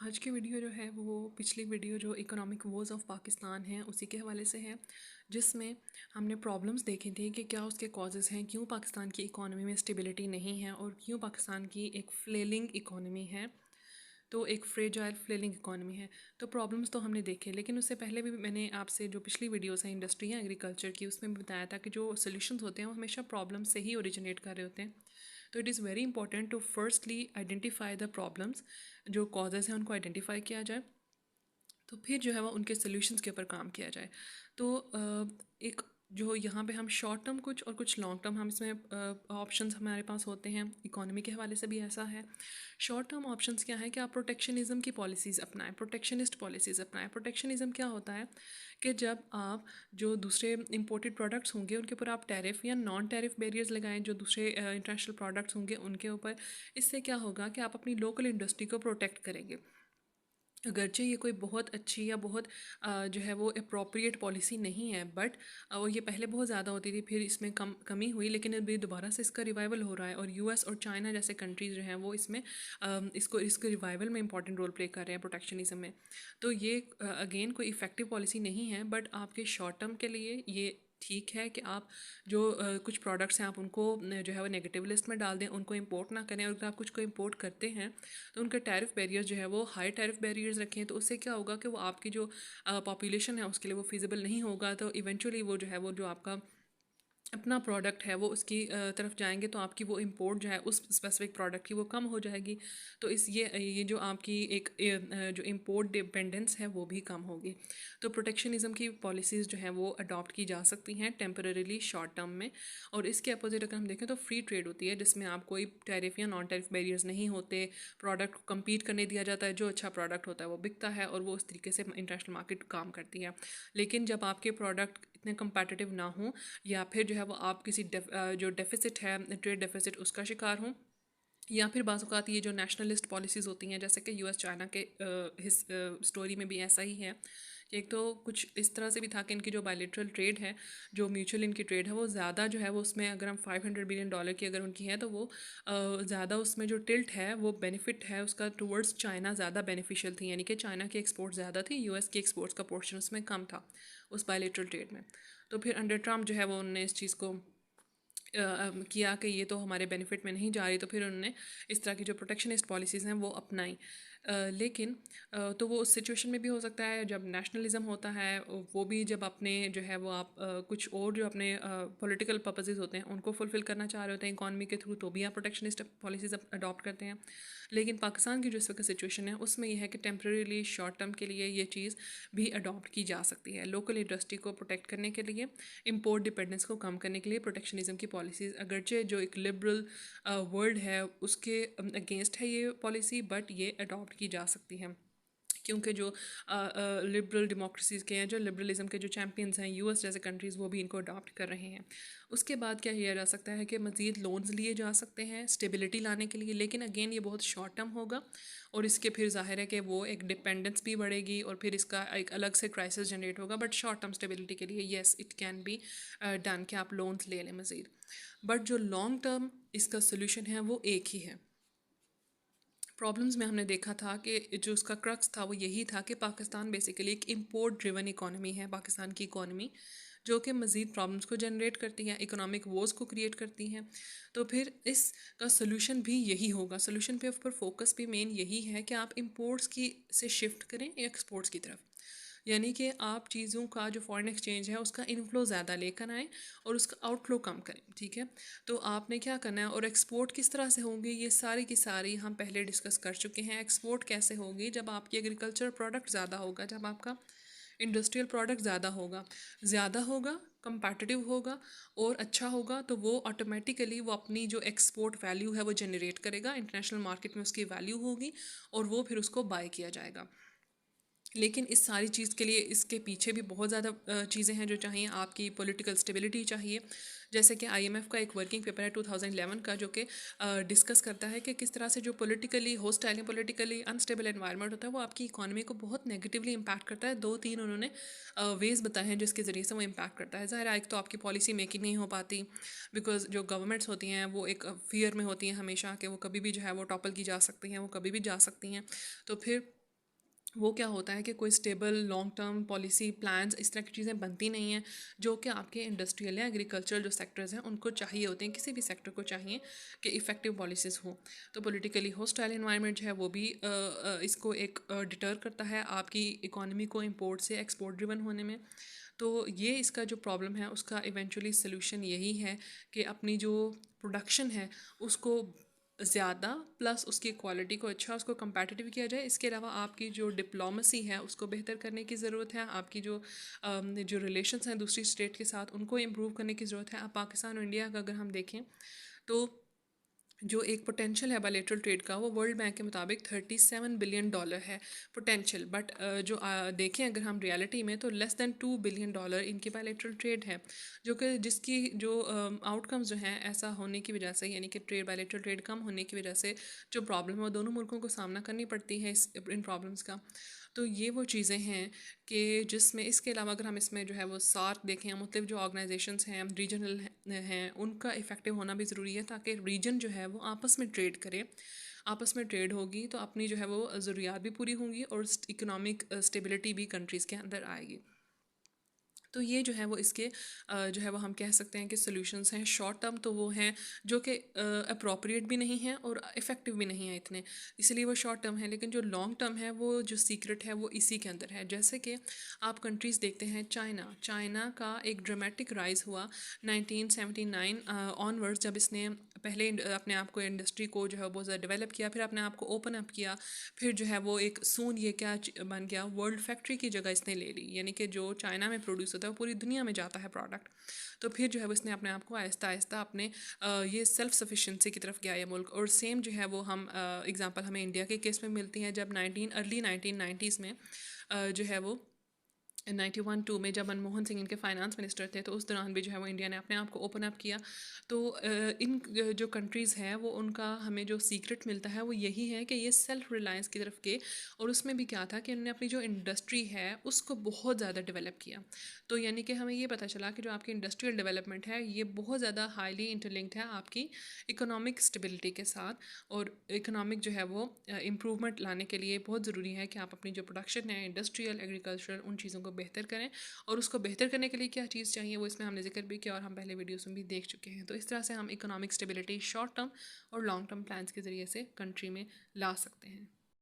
आज की वीडियो जो है वो पिछली वीडियो जो इकोनॉमिक वोज़ ऑफ पाकिस्तान है उसी के हवाले से है, जिसमें हमने प्रॉब्लम्स देखी थी कि क्या उसके कॉजेज़ हैं, क्यों पाकिस्तान की इकोनॉमी में स्टेबिलिटी नहीं है और क्यों पाकिस्तान की एक फ्लेलिंग इकोनॉमी है, तो एक फ्रेजाइल फ्लेलिंग इकोनॉमी है। तो प्रॉब्लम्स तो हमने देखे, लेकिन उससे पहले भी मैंने आपसे जो पिछली वीडियोस हैं इंडस्ट्री या एग्रीकल्चर की, उसमें भी बताया था कि जो सोल्यूशंस होते हैं वो हमेशा प्रॉब्लम से ही ओरिजिनेट कर रहे होते हैं। तो it is very important to firstly identify the problems, जो कॉजेज़ हैं उनको आइडेंटिफाई किया जाए, तो फिर जो है वो उनके सोल्यूशंस के ऊपर काम किया जाए। तो एक जो यहाँ पे हम शॉर्ट टर्म कुछ और कुछ लॉन्ग टर्म हम इसमें ऑप्शंस हमारे पास होते हैं। इकोनॉमी के हवाले से भी ऐसा है। शॉर्ट टर्म ऑप्शंस क्या है कि आप प्रोटेक्शनिज्म की पॉलिसीज़ अपनाएं, प्रोटेक्शनिस्ट पॉलिसीज़ अपनाएं। प्रोटेक्शनिज्म क्या होता है कि जब आप जो दूसरे इंपोर्टेड प्रोडक्ट्स होंगे उनके ऊपर आप टैरिफ या नॉन टैरिफ बैरियर्स लगाएं, जो दूसरे इंटरनेशनल प्रोडक्ट्स होंगे उनके ऊपर। इससे क्या होगा कि आप अपनी लोकल इंडस्ट्री को प्रोटेक्ट करेंगे। अगरचे ये कोई बहुत अच्छी या बहुत जो है वो अप्रोप्रिएट पॉलिसी नहीं है, बट और ये पहले बहुत ज़्यादा होती थी, फिर इसमें कमी हुई, लेकिन अभी दोबारा से इसका रिवाइवल हो रहा है और यूएस और चाइना जैसे कंट्रीज़ जो हैं वो इसमें इसको रिवाइवल में इंपॉर्टेंट रोल प्ले कर रहे हैं प्रोटेक्शनिज्म में। तो ये अगेन कोई इफ़ेक्टिव पॉलिसी नहीं है, बट आपके शॉर्ट टर्म के लिए ये ठीक है कि आप जो कुछ प्रोडक्ट्स हैं आप उनको जो है वो नेगेटिव लिस्ट में डाल दें, उनको इंपोर्ट ना करें। और अगर आप कुछ को इंपोर्ट करते हैं तो उनके टैरिफ बैरियर्स जो है वो हाई टैरिफ बैरियर्स रखें। तो उससे क्या होगा कि वो आपकी जो पॉपुलेशन है उसके लिए वो फिजिबल नहीं होगा। तो इवेंचुअली वो जो है वो जो आपका अपना प्रोडक्ट है वो उसकी तरफ जाएंगे, तो आपकी वो इंपोर्ट जो है उस स्पेसिफिक प्रोडक्ट की वो कम हो जाएगी। तो इस ये जो आपकी एक जो इंपोर्ट डिपेंडेंस है वो भी कम होगी। तो प्रोटेक्शनिज्म की पॉलिसीज़ जो हैं वो अडॉप्ट की जा सकती हैं टेम्पररीली शॉर्ट टर्म में। और इसके अपोजिट अगर हम देखें तो फ्री ट्रेड होती है, जिसमें आप कोई टैरिफ या नॉन टैरिफ बैरियर्स नहीं होते, प्रोडक्ट को कम्पीट करने दिया जाता है, जो अच्छा प्रोडक्ट होता है वो बिकता है और वो उस तरीके से इंटरनेशनल मार्केट काम करती है। लेकिन जब आपके प्रोडक्ट इतने कंपेटिटिव ना हो, या फिर जो है वो आप किसी जो डेफिसिट है, ट्रेड डेफिसिट, उसका शिकार हों, या फिर बाज़ औक़ात ये जो नेशनलिस्ट पॉलिसीज़ होती हैं, जैसे कि यूएस चाइना के स्टोरी में भी ऐसा ही है कि एक तो कुछ इस तरह से भी था कि इनकी जो बायलेटरल ट्रेड है, जो म्यूचुअल इनकी ट्रेड है, वो ज़्यादा जो है वो उसमें अगर हम $500 बिलियन की अगर उनकी है तो वो ज़्यादा उसमें जो टिल्ट है वो बेनिफिट है उसका टूवर्ड्स चाइना ज़्यादा बेनिफिशियल थी, यानी कि चाइना की एक्सपोर्ट ज़्यादा थी, यूएस की एक्सपोर्ट्स का पोर्शन उसमें कम था उस बायलेटरल ट्रेड में। तो फिर अंडर ट्रम्प जो है वो उन्होंने इस चीज़ को किया कि ये तो हमारे बेनिफिट में नहीं जा रही, तो फिर उन्होंने इस तरह की जो प्रोटेक्शनिस्ट पॉलिसीज़ हैं वो अपनाई। लेकिन तो वो उस सिचुएशन में भी हो सकता है जब नेशनलिज्म होता है, वो भी जब अपने जो है वो आप कुछ और जो अपने पॉलिटिकल पर्पसेस होते हैं उनको फुलफ़िल करना चाह रहे होते हैं इकॉनमी के थ्रू, तो भी आप प्रोटेक्शनिस्ट पॉलिसीज़ अडॉप्ट करते हैं। लेकिन पाकिस्तान की जो इस वक्त सिचुएशन है उसमें यह है कि टेम्प्रेरीली शॉर्ट टर्म के लिए ये चीज़ भी अडॉप्ट की जा सकती है। लोकल इंडस्ट्री को प्रोटेक्ट करने के लिए, इम्पोर्ट डिपेंडेंस को कम करने के लिए प्रोटेक्शनिज्म की पॉलिसीज़, अगरचे जो एक लिबरल वर्ल्ड है उसके अगेंस्ट है ये पॉलिसी, बट ये अडॉप्ट की जा सकती है, क्योंकि जो लिबरल डेमोक्रेसीज़ के हैं, जो लिबरलिज्म के जो चैम्पियंस हैं यूएस जैसे कंट्रीज़, वो भी इनको अडॉप्ट कर रहे हैं। उसके बाद क्या किया जा सकता है कि मज़ीद लोन्स लिए जा सकते हैं स्टेबिलिटी लाने के लिए, लेकिन अगेन ये बहुत शॉर्ट टर्म होगा और इसके फिर ज़ाहिर है कि वो एक डिपेंडेंस भी बढ़ेगी और फिर इसका एक अलग से क्राइसिस जनरेट होगा। बट शॉर्ट टर्म स्टेबिलिटी के लिए yes it can be done कि आप लोन्स ले लें मज़ीद। बट जो लॉन्ग टर्म इसका सोल्यूशन है वो एक ही है। प्रॉब्लम्स में हमने देखा था कि जो उसका क्रक्स था वो यही था कि पाकिस्तान बेसिकली एक इम्पोर्ट ड्रिवन इकोनॉमी है, पाकिस्तान की इकोनॉमी, जो कि मज़ीद प्रॉब्लम्स को जनरेट करती हैं, इकोनॉमिक वॉर्स को क्रिएट करती हैं। तो फिर इसका सोल्यूशन भी यही होगा, सोल्यूशन पे ऊपर फोकस भी मेन यही है कि आप इंपोर्ट्स की से शिफ्ट करें एक्सपोर्ट्स की तरफ, यानी कि आप चीज़ों का जो फॉरेन एक्सचेंज है उसका इनफ्लो ज़्यादा लेकर आएँ और उसका आउटफ्लो कम करें। ठीक है, तो आपने क्या करना है और एक्सपोर्ट किस तरह से होंगी, ये सारी की सारी हम पहले डिस्कस कर चुके हैं। एक्सपोर्ट कैसे होगी, जब आपकी एग्रीकल्चर प्रोडक्ट ज़्यादा होगा, जब आपका इंडस्ट्रियल प्रोडक्ट ज़्यादा होगा, कंपेटिटिव होगा और अच्छा होगा, तो वो ऑटोमेटिकली वो अपनी जो एक्सपोर्ट वैल्यू है वो जनरेट करेगा, इंटरनेशनल मार्केट में उसकी वैल्यू होगी और वो फिर उसको बाय किया जाएगा। लेकिन इस सारी चीज़ के लिए इसके पीछे भी बहुत ज़्यादा चीज़ें हैं जो चाहिए। आपकी पॉलिटिकल स्टेबिलिटी चाहिए, जैसे कि आईएमएफ का एक वर्किंग पेपर है 2011 का, जो कि डिस्कस करता है कि किस तरह से जो politically hostile, politically unstable environment होता है वो आपकी इकोनॉमी को बहुत नेगेटिवली इम्पैक्ट करता है। 2-3 उन्होंने वेज़ बताए हैं जिसके ज़रिए से वो इम्पैक्ट करता है। ज़ाहिर है एक तो आपकी पॉलिसी मेकिंग नहीं हो पाती, बिकॉज जो गवर्नमेंट्स होती हैं वो एक फियर में होती हैं हमेशा कि वो कभी भी जो है वो टॉपल की जा सकती हैं, वो कभी भी जा सकती हैं। तो फिर वो क्या होता है कि कोई stable long term policy plans इस तरह की चीज़ें बनती नहीं हैं जो कि आपके इंडस्ट्रियल या एग्रीकल्चर जो सेक्टर्स हैं उनको चाहिए होते हैं, किसी भी सेक्टर को चाहिए कि इफ़ेक्टिव पॉलिसीज़ हो। तो पॉलिटिकली होस्टाइल इन्वायरमेंट जो है वो भी इसको एक डिटर करता है आपकी इकोनॉमी को इम्पोर्ट से एक्सपोर्ट ड्रिवन होने में। तो ये इसका जो प्रॉब्लम है उसका इवेंचुअली सोल्यूशन यही है कि अपनी जो प्रोडक्शन है उसको ज़्यादा प्लस उसकी क्वालिटी को अच्छा उसको competitive किया जाए। इसके अलावा आपकी जो डिप्लोमेसी है उसको बेहतर करने की ज़रूरत है। आपकी जो रिलेशंस हैं दूसरी स्टेट के साथ उनको इम्प्रूव करने की ज़रूरत है। अब पाकिस्तान और इंडिया का अगर हम देखें तो जो एक पोटेंशियल है बायलैटरल ट्रेड का वो वर्ल्ड बैंक के मुताबिक $37 बिलियन है पोटेंशियल। बट जो देखें अगर हम रियलिटी में तो लेस दैन $2 बिलियन इनकी बायलैटरल ट्रेड है, जो कि जिसकी जो आउटकम्स जो हैं ऐसा होने की वजह से, यानी कि बायलैटरल ट्रेड कम होने की वजह से जो प्रॉब्लम है वो दोनों मुल्कों को सामना करनी पड़ती है इन प्रॉब्लम्स का। तो ये वो चीज़ें हैं कि जिसमें इसके अलावा अगर हम इसमें जो है वो सार्क देखें, मतलब जो ऑर्गेनाइजेशंस हैं रीजनल हैं उनका इफ़ेक्टिव होना भी ज़रूरी है ताकि रीजन जो है वो आपस में ट्रेड करे। आपस में ट्रेड होगी तो अपनी जो है वो ज़रूरियात भी पूरी होंगी और इकोनॉमिक स्टेबिलिटी भी कंट्रीज़ के अंदर आएगी। तो ये जो है वो इसके जो है वो हम कह सकते हैं कि सॉल्यूशंस हैं। शॉर्ट टर्म तो वो हैं जो कि अप्रोप्रिएट भी नहीं हैं और इफ़ेक्टिव भी नहीं है इतने, इसलिए वो शॉर्ट टर्म है। लेकिन जो लॉन्ग टर्म है वो जो सीक्रेट है वो इसी के अंदर है। जैसे कि आप कंट्रीज़ देखते हैं, चाइना का एक ड्रामेटिक राइज़ हुआ 1979 ऑनवर्ड्स, जब इसने पहले अपने आप को इंडस्ट्री को जो है बहुत ज़्यादा डेवलप किया, फिर अपने आप को ओपन अप किया, फिर जो है वो एक सून ये क्या बन गया, वर्ल्ड फैक्ट्री की जगह इसने ले ली, यानी कि जो चाइना में प्रोड्यूस होता है वो पूरी दुनिया में जाता है प्रोडक्ट। तो फिर जो है वो इसने अपने आप को आहिस्ता आहिस्ता अपने ये सेल्फ सफिशेंसी की तरफ गया ये मुल्क। और सेम जो है वो हम एग्ज़ाम्पल हमें इंडिया के केस में मिलती है, जब अर्ली 1990s में जो है वो 91-2 में जब मनमोहन सिंह इनके फाइनेंस मिनिस्टर थे तो उस दौरान भी जो है वो इंडिया ने अपने आप को ओपन अप किया। तो इन जो कंट्रीज़ हैं वो उनका हमें जो सीक्रेट मिलता है वो यही है कि ये सेल्फ रिलायंस की तरफ गए। और उसमें भी क्या था कि उन्होंने अपनी जो इंडस्ट्री है उसको बहुत ज़्यादा डेवलप किया। तो यानी कि हमें ये पता चला कि जो आपकी इंडस्ट्रियल डेवलपमेंट है ये बहुत ज़्यादा हाईली इंटरलिंक्ड है आपकी इकोनॉमिक स्टेबिलिटी के साथ। और इकोनॉमिक जो है वो इम्प्रूवमेंट लाने के लिए बहुत ज़रूरी है कि आप अपनी जो प्रोडक्शन है इंडस्ट्रियल एग्रीकल्चरल उन चीज़ों को बेहतर करें। और उसको बेहतर करने के लिए क्या चीज़ चाहिए वो इसमें हमने जिक्र भी किया और हम पहले वीडियोस में भी देख चुके हैं। तो इस तरह से हम इकोनॉमिक स्टेबिलिटी शॉर्ट टर्म और लॉन्ग टर्म प्लान्स के ज़रिए से कंट्री में ला सकते हैं।